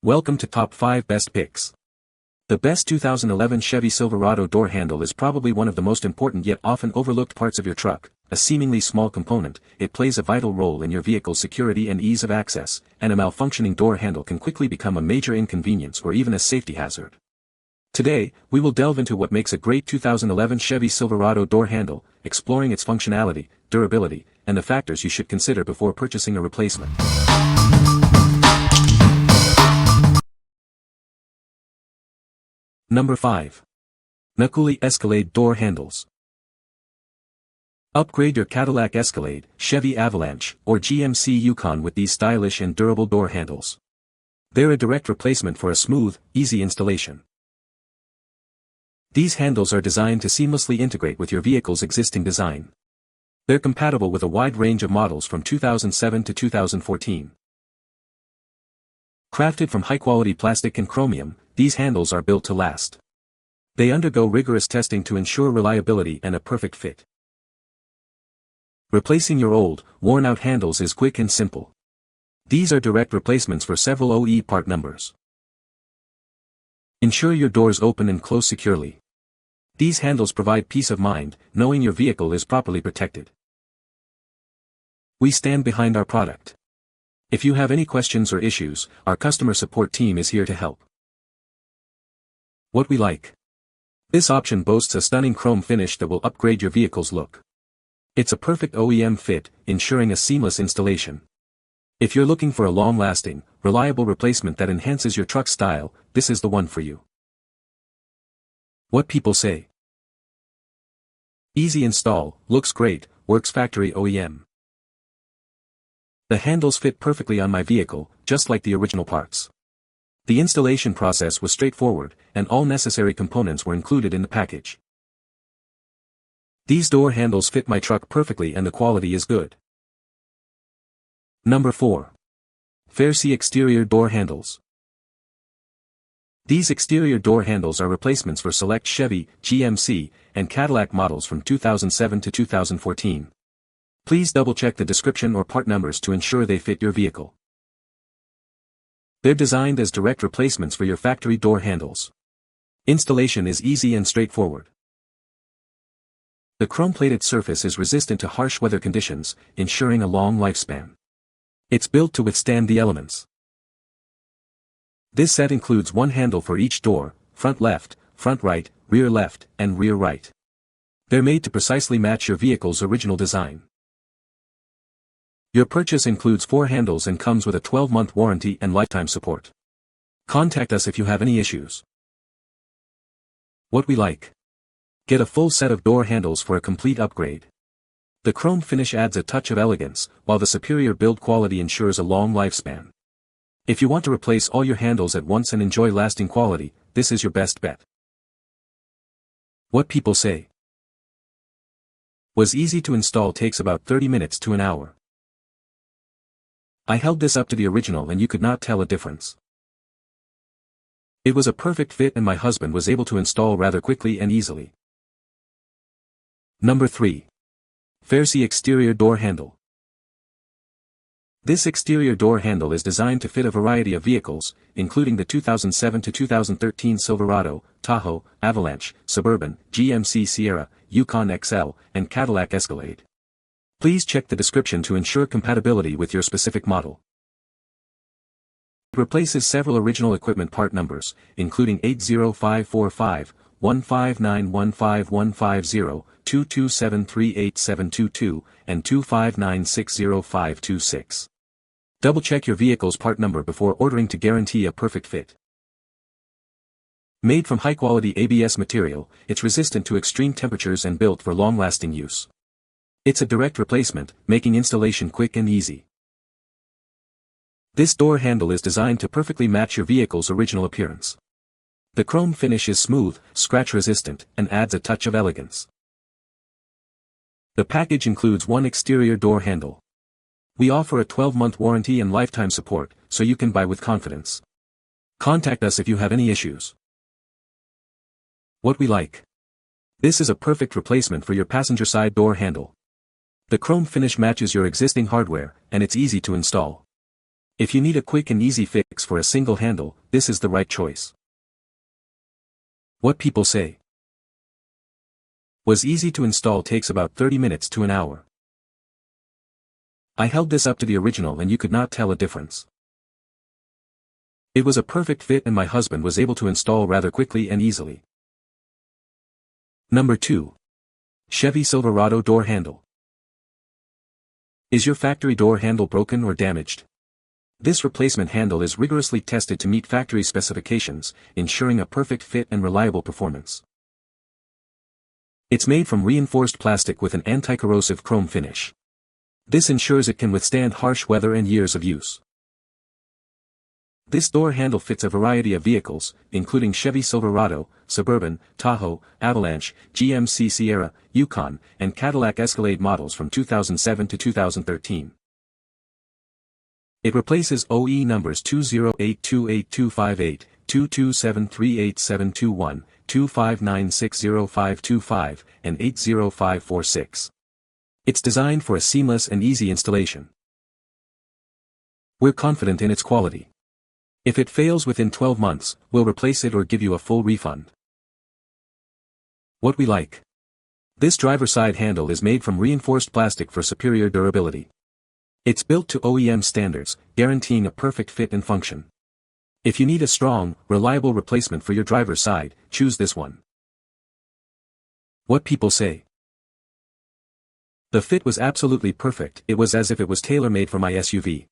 Welcome to Top 5 Best Picks. The best 2011 Chevy Silverado door handle is probably one of the most important yet often overlooked parts of your truck. A seemingly small component, it plays a vital role in your vehicle's security and ease of access, and a malfunctioning door handle can quickly become a major inconvenience or even a safety hazard. Today, we will delve into what makes a great 2011 Chevy Silverado door handle, exploring its functionality, durability, and the factors you should consider before purchasing a replacement. Number 5. Nakuuly Escalade Door Handles. Upgrade your Cadillac Escalade, Chevy Avalanche, or GMC Yukon with these stylish and durable door handles. They're a direct replacement for a smooth, easy installation. These handles are designed to seamlessly integrate with your vehicle's existing design. They're compatible with a wide range of models from 2007 to 2014. Crafted from high-quality plastic and chromium, these handles are built to last. They undergo rigorous testing to ensure reliability and a perfect fit. Replacing your old, worn-out handles is quick and simple. These are direct replacements for several OE part numbers. Ensure your doors open and close securely. These handles provide peace of mind, knowing your vehicle is properly protected. We stand behind our product. If you have any questions or issues, our customer support team is here to help. What we like. This option boasts a stunning chrome finish that will upgrade your vehicle's look. It's a perfect OEM fit, ensuring a seamless installation. If you're looking for a long-lasting, reliable replacement that enhances your truck's style, this is the one for you. What people say. Easy install, looks great, works factory OEM. The handles fit perfectly on my vehicle, just like the original parts. The installation process was straightforward, and all necessary components were included in the package. These door handles fit my truck perfectly and the quality is good. Number 4. FAERSI Exterior Door Handles. These exterior door handles are replacements for select Chevy, GMC, and Cadillac models from 2007 to 2014. Please double-check the description or part numbers to ensure they fit your vehicle. They're designed as direct replacements for your factory door handles. Installation is easy and straightforward. The chrome-plated surface is resistant to harsh weather conditions, ensuring a long lifespan. It's built to withstand the elements. This set includes one handle for each door, front left, front right, rear left, and rear right. They're made to precisely match your vehicle's original design. Your purchase includes 4 handles and comes with a 12-month warranty and lifetime support. Contact us if you have any issues. What we like. Get a full set of door handles for a complete upgrade. The chrome finish adds a touch of elegance, while the superior build quality ensures a long lifespan. If you want to replace all your handles at once and enjoy lasting quality, this is your best bet. What people say. Was easy to install, takes about 30 minutes to an hour. I held this up to the original and you could not tell a difference. It was a perfect fit and my husband was able to install rather quickly and easily. Number 3. FAERSI Exterior Door Handle. This exterior door handle is designed to fit a variety of vehicles, including the 2007 to 2013 Silverado, Tahoe, Avalanche, Suburban, GMC Sierra, Yukon XL, and Cadillac Escalade. Please check the description to ensure compatibility with your specific model. It replaces several original equipment part numbers, including 80545, 1591515, 227387222, and 259605526. Double-check your vehicle's part number before ordering to guarantee a perfect fit. Made from high-quality ABS material, it's resistant to extreme temperatures and built for long-lasting use. It's a direct replacement, making installation quick and easy. This door handle is designed to perfectly match your vehicle's original appearance. The chrome finish is smooth, scratch-resistant, and adds a touch of elegance. The package includes one exterior door handle. We offer a 12-month warranty and lifetime support, so you can buy with confidence. Contact us if you have any issues. What we like. This is a perfect replacement for your passenger side door handle. The chrome finish matches your existing hardware, and it's easy to install. If you need a quick and easy fix for a single handle, this is the right choice. What people say. Was easy to install, takes about 30 minutes to an hour. I held this up to the original and you could not tell a difference. It was a perfect fit and my husband was able to install rather quickly and easily. Number 2. Chevy Silverado Door Handle. Is your factory door handle broken or damaged? This replacement handle is rigorously tested to meet factory specifications, ensuring a perfect fit and reliable performance. It's made from reinforced plastic with an anti-corrosive chrome finish. This ensures it can withstand harsh weather and years of use. This door handle fits a variety of vehicles, including Chevy Silverado, Suburban, Tahoe, Avalanche, GMC Sierra, Yukon, and Cadillac Escalade models from 2007 to 2013. It replaces OE numbers 208282582, 2273871, 259605525, and 80546. It's designed for a seamless and easy installation. We're confident in its quality. If it fails within 12 months, we'll replace it or give you a full refund. What we like. This driver side handle is made from reinforced plastic for superior durability. It's built to OEM standards, guaranteeing a perfect fit and function. If you need a strong, reliable replacement for your driver's side, choose this one. What people say. The fit was absolutely perfect. It was as if it was tailor-made for my SUV.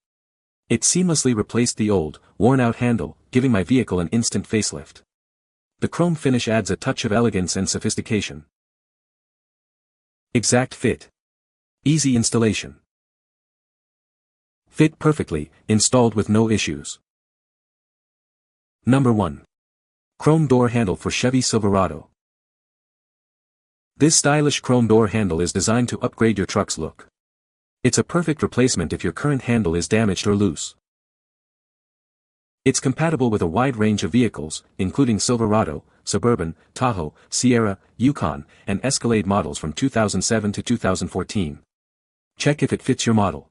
It seamlessly replaced the old, worn-out handle, giving my vehicle an instant facelift. The chrome finish adds a touch of elegance and sophistication. Exact fit. Easy installation. Fit perfectly, installed with no issues. Number 1. Chrome door handle for Chevy Silverado. This stylish chrome door handle is designed to upgrade your truck's look. It's a perfect replacement if your current handle is damaged or loose. It's compatible with a wide range of vehicles, including Silverado, Suburban, Tahoe, Sierra, Yukon, and Escalade models from 2007 to 2014. Check if it fits your model.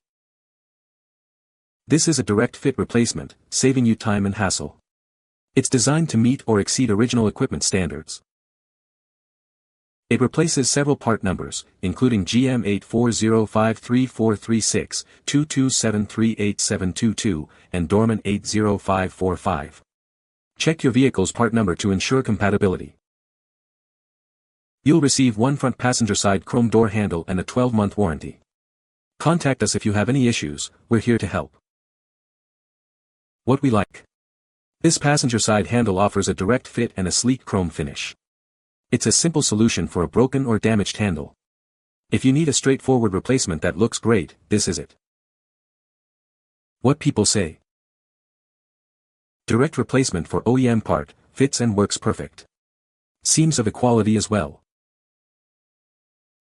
This is a direct fit replacement, saving you time and hassle. It's designed to meet or exceed original equipment standards. It replaces several part numbers, including GM 840534336, 2273872, and Dorman 80545. Check your vehicle's part number to ensure compatibility. You'll receive one front passenger side chrome door handle and a 12-month warranty. Contact us if you have any issues, we're here to help. What we like. This passenger side handle offers a direct fit and a sleek chrome finish. It's a simple solution for a broken or damaged handle. If you need a straightforward replacement that looks great, this is it. What people say. Direct replacement for OEM part, fits and works perfect. Seams of equality as well.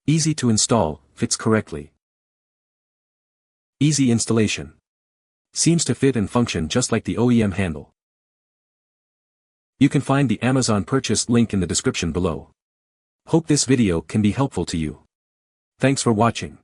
Easy to install, fits correctly. Easy installation. Seems to fit and function just like the OEM handle. You can find the Amazon purchase link in the description below. Hope this video can be helpful to you. Thanks for watching.